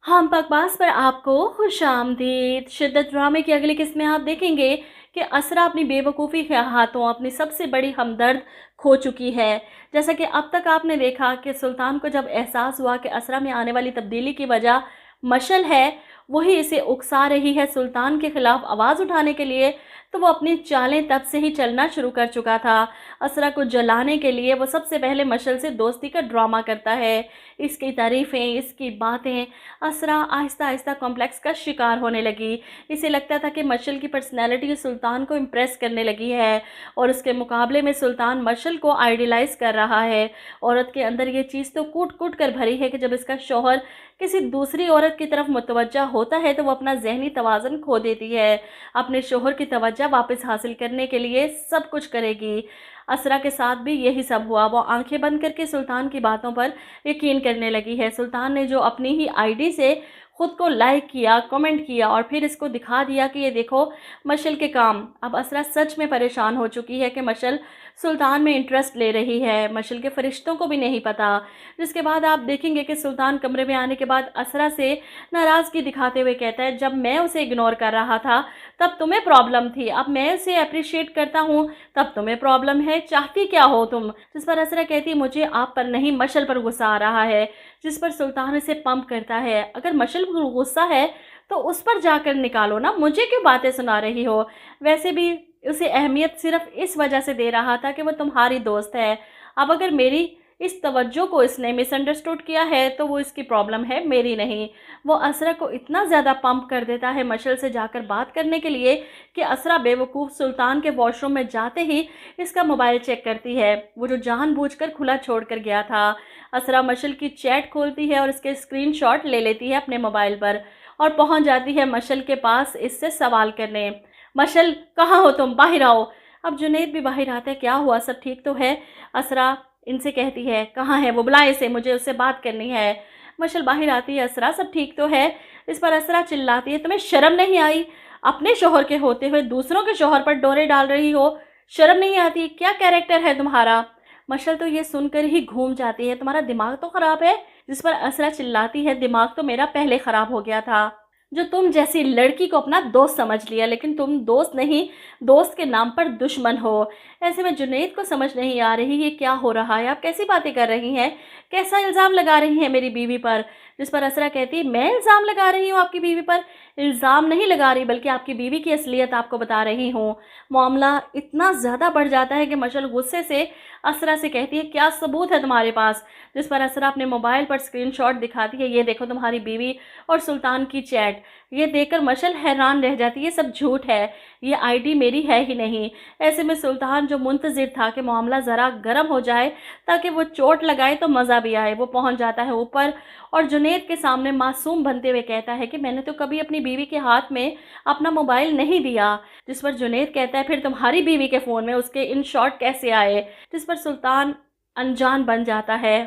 हम बकवास पर आपको खुशामदीद। शिद्दत ड्रामे की अगली किस्त में आप देखेंगे कि असरा अपनी बेवकूफ़ी के हाथों अपनी सबसे बड़ी हमदर्द खो चुकी है। जैसा कि अब तक आपने देखा कि सुल्तान को जब एहसास हुआ कि असरा में आने वाली तब्दीली की वजह मशल है, वही इसे उकसा रही है सुल्तान के खिलाफ आवाज़ उठाने के लिए, तो वो अपनी चालें तब से ही चलना शुरू कर चुका था। असरा को जलाने के लिए वो सबसे पहले मशल से दोस्ती का ड्रामा करता है। इसकी तारीफ़ें, इसकी बातें, असरा आहिस्ता आहिस्ता कॉम्प्लेक्स का शिकार होने लगी। इसे लगता था कि मशल की पर्सनैलिटी सुल्तान को इम्प्रेस करने लगी है और उसके मुकाबले में सुल्तान मशल को आइडियलाइज कर रहा है। औरत के अंदर ये चीज़ तो कूट कूट कर भरी है कि जब इसका शौहर किसी दूसरी औरत की तरफ मुतवज्जा होता है तो वो अपना जहनी तवाज़ुन खो देती है। अपने शौहर की तवज्जो वापस हासिल करने के लिए सब कुछ करेगी। असरा के साथ भी यही सब हुआ। वो आंखें बंद करके सुल्तान की बातों पर यकीन करने लगी है। सुल्तान ने जो अपनी ही आईडी से खुद को लाइक किया, कमेंट किया और फिर इसको दिखा दिया कि ये देखो मशल के काम। अब असरा सच में परेशान हो चुकी है कि मशल सुल्तान में इंटरेस्ट ले रही है। मशल के फरिश्तों को भी नहीं पता। जिसके बाद आप देखेंगे कि सुल्तान कमरे में आने के बाद असरा से नाराज़गी दिखाते हुए कहता है, जब मैं उसे इग्नोर कर रहा था तब तुम्हें प्रॉब्लम थी, अब मैं उसे अप्रिशिएट करता हूँ तब तुम्हें प्रॉब्लम है, चाहती क्या हो तुम। जिस पर असरा कहती है, मुझे आप पर नहीं मशल पर गुस्सा आ रहा है। जिस पर सुल्तान इसे पंप करता है, अगर मशल पर गुस्सा है तो उस पर जाकर निकालो ना, मुझे क्यों बातें सुना रही हो। वैसे भी उसे अहमियत सिर्फ इस वजह से दे रहा था कि वो तुम्हारी दोस्त है। अब अगर मेरी इस तवज्जो को इसने मिसअंडरस्टूड किया है तो वो इसकी प्रॉब्लम है, मेरी नहीं। वो असरा को इतना ज़्यादा पंप कर देता है मशल से जाकर बात करने के लिए कि असरा बेवकूफ़ सुल्तान के वॉशरूम में जाते ही इसका मोबाइल चेक करती है, वो जो जानबूझकर खुला छोड़ कर गया था। असरा मशल की चैट खोलती है और इसके स्क्रीनशॉट ले लेती है अपने मोबाइल पर और पहुंच जाती है मशल के पास इससे सवाल करने। मशल, कहाँ हो तुम, बाहर आओ। अब जुनैद भी बाहर आता है, क्या हुआ, सब ठीक तो है। असरा इनसे कहती है, कहाँ है वो, बुलाए से, मुझे उससे बात करनी है। मशल बाहर आती है, असरा सब ठीक तो है। इस पर असरा चिल्लाती है, तुम्हें शर्म नहीं आई, अपने शोहर के होते हुए दूसरों के शोहर पर डोरे डाल रही हो, शर्म नहीं आती, क्या कैरेक्टर है तुम्हारा। मशल तो ये सुनकर ही घूम जाती है, तुम्हारा दिमाग तो ख़राब है। जिस पर असरा चिल्लाती है, दिमाग तो मेरा पहले ख़राब हो गया था, जो तुम जैसी लड़की को अपना दोस्त समझ लिया, लेकिन तुम दोस्त नहीं, दोस्त के नाम पर दुश्मन हो। ऐसे में जुनैद को समझ नहीं आ रही ये क्या हो रहा है, आप कैसी बातें कर रही हैं, कैसा इल्ज़ाम लगा रही हैं मेरी बीवी पर। जिस पर असरा कहती है, मैं इल्ज़ाम लगा रही हूँ आपकी बीवी पर, इल्ज़ाम नहीं लगा रही बल्कि आपकी बीवी की असलियत आपको बता रही हूँ। मामला इतना ज़्यादा बढ़ जाता है कि मशल गुस्से से असरा से कहती है, क्या सबूत है तुम्हारे पास। जिस पर असरा अपने मोबाइल पर स्क्रीनशॉट दिखाती है, ये देखो तुम्हारी बीवी और सुल्तान की चैट। ये देखकर मशल हैरान रह जाती है, सब झूठ है, ये आईडी मेरी है ही नहीं। ऐसे में सुल्तान जो मुंतज़िर था कि मामला ज़रा गर्म हो जाए ताकि वो चोट लगाए तो मज़ा भी आए, वो पहुंच जाता है ऊपर और जुनैद के सामने मासूम बनते हुए कहता है कि मैंने तो कभी अपनी बीवी के हाथ में अपना मोबाइल नहीं दिया। जिस पर जुनैद कहता है, फिर तुम्हारी बीवी के फ़ोन में उसके इन शॉट कैसे आए। जिस पर सुल्तान अनजान बन जाता है,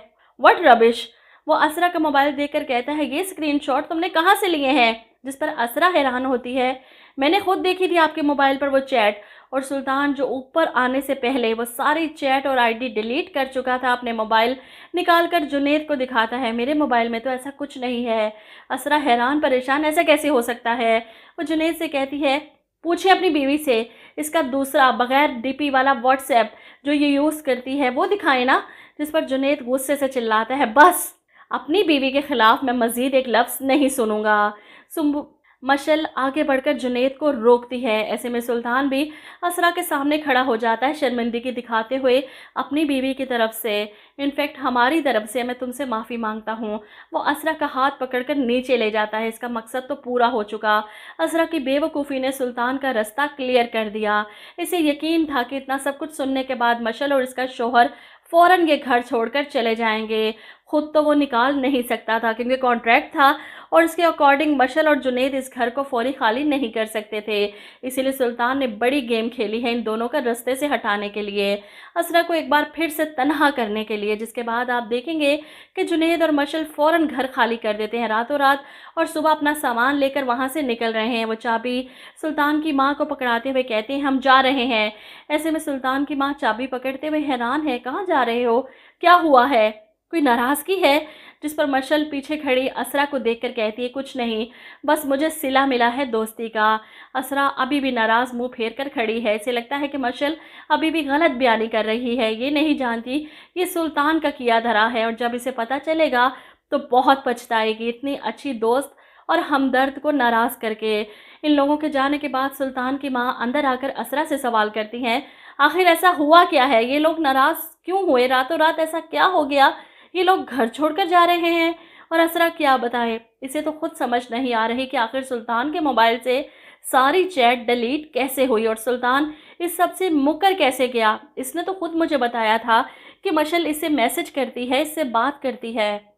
व्हाट रबिश। वो असरा का मोबाइल देखकर कहता है, ये स्क्रीनशॉट तुमने कहाँ से लिए हैं। जिस पर असरा हैरान होती है, मैंने खुद देखी थी आपके मोबाइल पर वो चैट। और सुल्तान जो ऊपर आने से पहले वो सारी चैट और आईडी डिलीट कर चुका था, अपने मोबाइल निकाल कर जुनैद को दिखाता है, मेरे मोबाइल में तो ऐसा कुछ नहीं है। असरा हैरान परेशान, ऐसा कैसे हो सकता है। वो जुनैद से कहती है, पूछे अपनी बीवी से, इसका दूसरा बगैर डीपी वाला व्हाट्सएप जो ये यूज़ करती है वो दिखाए ना। जिस पर जुनैद गुस्से से चिल्लाता है, बस, अपनी बीवी के खिलाफ मैं मज़ीद एक लफ्ज़ नहीं सुनूंगा। मशल आगे बढ़कर जुनैद को रोकती है। ऐसे में सुल्तान भी असरा के सामने खड़ा हो जाता है, शर्मिंदगी दिखाते हुए अपनी बीवी की तरफ से, इनफैक्ट हमारी तरफ से मैं तुमसे माफ़ी मांगता हूँ। वो असरा का हाथ पकड़कर नीचे ले जाता है, इसका मकसद तो पूरा हो चुका। असरा की बेवकूफ़ी ने सुल्तान का रास्ता क्लियर कर दिया। इसे यकीन था कि इतना सब कुछ सुनने के बाद मशल और इसका शौहर फ़ौरन ये घर छोड़कर चले जाएंगे। खुद तो वो निकाल नहीं सकता था क्योंकि कॉन्ट्रैक्ट था और इसके अकॉर्डिंग मशल और जुनैद इस घर को फौरी खाली नहीं कर सकते थे। इसीलिए सुल्तान ने बड़ी गेम खेली है इन दोनों का रास्ते से हटाने के लिए, असरा को एक बार फिर से तन्हा करने के लिए। जिसके बाद आप देखेंगे कि जुनैद और मशल फ़ौरन घर खाली कर देते हैं रातों रात और सुबह अपना सामान लेकर वहाँ से निकल रहे हैं। वो चाबी सुल्तान की माँ को पकड़ाते हुए कहते हैं, हम जा रहे हैं। ऐसे में सुल्तान की माँ चाबी पकड़ते हुए हैरान है, कहाँ जा रहे हो, क्या हुआ है। कोई नाराज़गी है, जिस पर मशल पीछे खड़ी असरा को देखकर कहती है, कुछ नहीं, बस मुझे सिला मिला है दोस्ती का। असरा अभी भी नाराज़ मुंह फेर कर खड़ी है। इसे लगता है कि मशल अभी भी गलत बयानी कर रही है। ये नहीं जानती ये सुल्तान का किया धरा है, और जब इसे पता चलेगा तो बहुत पछताएगी, इतनी अच्छी दोस्त और हमदर्द को नाराज़ करके। इन लोगों के जाने के बाद सुल्तान की माँ अंदर आकर असरा से सवाल करती हैं, आखिर ऐसा हुआ क्या है? ये लोग नाराज़ क्यों हुए? रातों रात ऐसा क्या हो गया? ये लोग घर छोड़कर जा रहे हैं। और असरा क्या बताए, इसे तो खुद समझ नहीं आ रही कि आखिर सुल्तान के मोबाइल से सारी चैट डिलीट कैसे हुई, और सुल्तान इस सब से मुकर कैसे गया। इसने तो खुद मुझे बताया था कि मशल इससे मैसेज करती है, इससे बात करती है।